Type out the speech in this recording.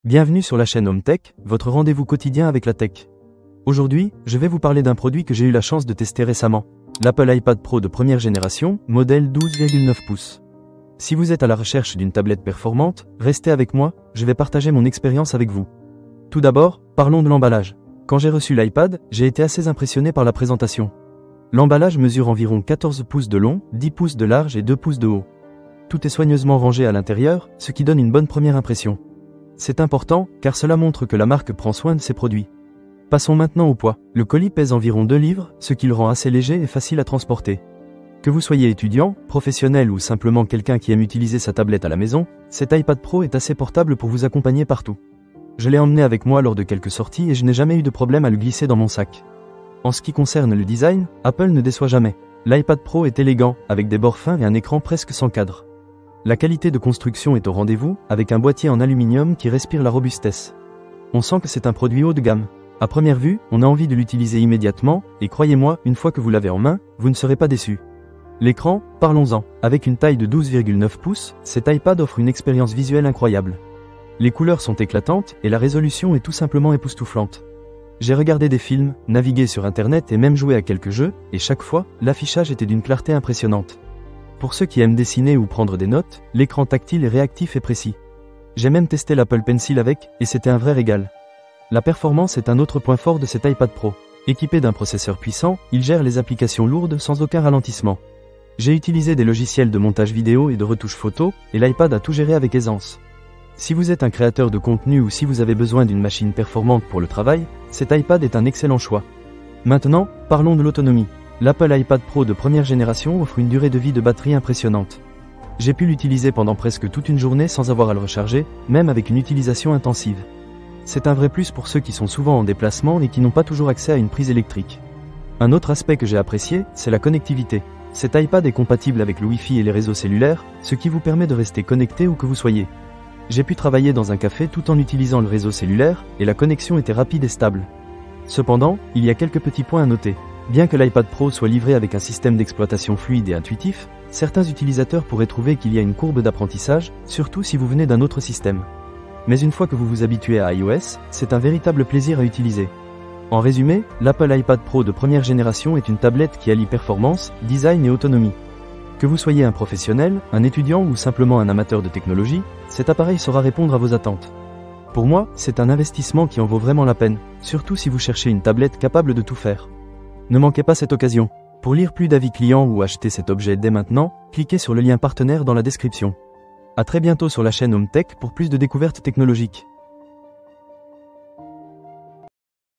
Bienvenue sur la chaîne Home Tech, votre rendez-vous quotidien avec la tech. Aujourd'hui, je vais vous parler d'un produit que j'ai eu la chance de tester récemment, l'Apple iPad Pro de première génération, modèle 12,9 pouces. Si vous êtes à la recherche d'une tablette performante, restez avec moi, je vais partager mon expérience avec vous. Tout d'abord, parlons de l'emballage. Quand j'ai reçu l'iPad, j'ai été assez impressionné par la présentation. L'emballage mesure environ 14 pouces de long, 10 pouces de large et 2 pouces de haut. Tout est soigneusement rangé à l'intérieur, ce qui donne une bonne première impression. C'est important, car cela montre que la marque prend soin de ses produits. Passons maintenant au poids. Le colis pèse environ 2 livres, ce qui le rend assez léger et facile à transporter. Que vous soyez étudiant, professionnel ou simplement quelqu'un qui aime utiliser sa tablette à la maison, cet iPad Pro est assez portable pour vous accompagner partout. Je l'ai emmené avec moi lors de quelques sorties et je n'ai jamais eu de problème à le glisser dans mon sac. En ce qui concerne le design, Apple ne déçoit jamais. L'iPad Pro est élégant, avec des bords fins et un écran presque sans cadre. La qualité de construction est au rendez-vous, avec un boîtier en aluminium qui respire la robustesse. On sent que c'est un produit haut de gamme. À première vue, on a envie de l'utiliser immédiatement, et croyez-moi, une fois que vous l'avez en main, vous ne serez pas déçu. L'écran, parlons-en. Avec une taille de 12,9 pouces, cet iPad offre une expérience visuelle incroyable. Les couleurs sont éclatantes, et la résolution est tout simplement époustouflante. J'ai regardé des films, navigué sur internet et même joué à quelques jeux, et chaque fois, l'affichage était d'une clarté impressionnante. Pour ceux qui aiment dessiner ou prendre des notes, l'écran tactile est réactif et précis. J'ai même testé l'Apple Pencil avec, et c'était un vrai régal. La performance est un autre point fort de cet iPad Pro. Équipé d'un processeur puissant, il gère les applications lourdes sans aucun ralentissement. J'ai utilisé des logiciels de montage vidéo et de retouche photo, et l'iPad a tout géré avec aisance. Si vous êtes un créateur de contenu ou si vous avez besoin d'une machine performante pour le travail, cet iPad est un excellent choix. Maintenant, parlons de l'autonomie. L'Apple iPad Pro de première génération offre une durée de vie de batterie impressionnante. J'ai pu l'utiliser pendant presque toute une journée sans avoir à le recharger, même avec une utilisation intensive. C'est un vrai plus pour ceux qui sont souvent en déplacement et qui n'ont pas toujours accès à une prise électrique. Un autre aspect que j'ai apprécié, c'est la connectivité. Cet iPad est compatible avec le Wi-Fi et les réseaux cellulaires, ce qui vous permet de rester connecté où que vous soyez. J'ai pu travailler dans un café tout en utilisant le réseau cellulaire, et la connexion était rapide et stable. Cependant, il y a quelques petits points à noter. Bien que l'iPad Pro soit livré avec un système d'exploitation fluide et intuitif, certains utilisateurs pourraient trouver qu'il y a une courbe d'apprentissage, surtout si vous venez d'un autre système. Mais une fois que vous vous habituez à iOS, c'est un véritable plaisir à utiliser. En résumé, l'Apple iPad Pro de première génération est une tablette qui allie performance, design et autonomie. Que vous soyez un professionnel, un étudiant ou simplement un amateur de technologie, cet appareil saura répondre à vos attentes. Pour moi, c'est un investissement qui en vaut vraiment la peine, surtout si vous cherchez une tablette capable de tout faire. Ne manquez pas cette occasion. Pour lire plus d'avis clients ou acheter cet objet dès maintenant, cliquez sur le lien partenaire dans la description. À très bientôt sur la chaîne Home Tech pour plus de découvertes technologiques.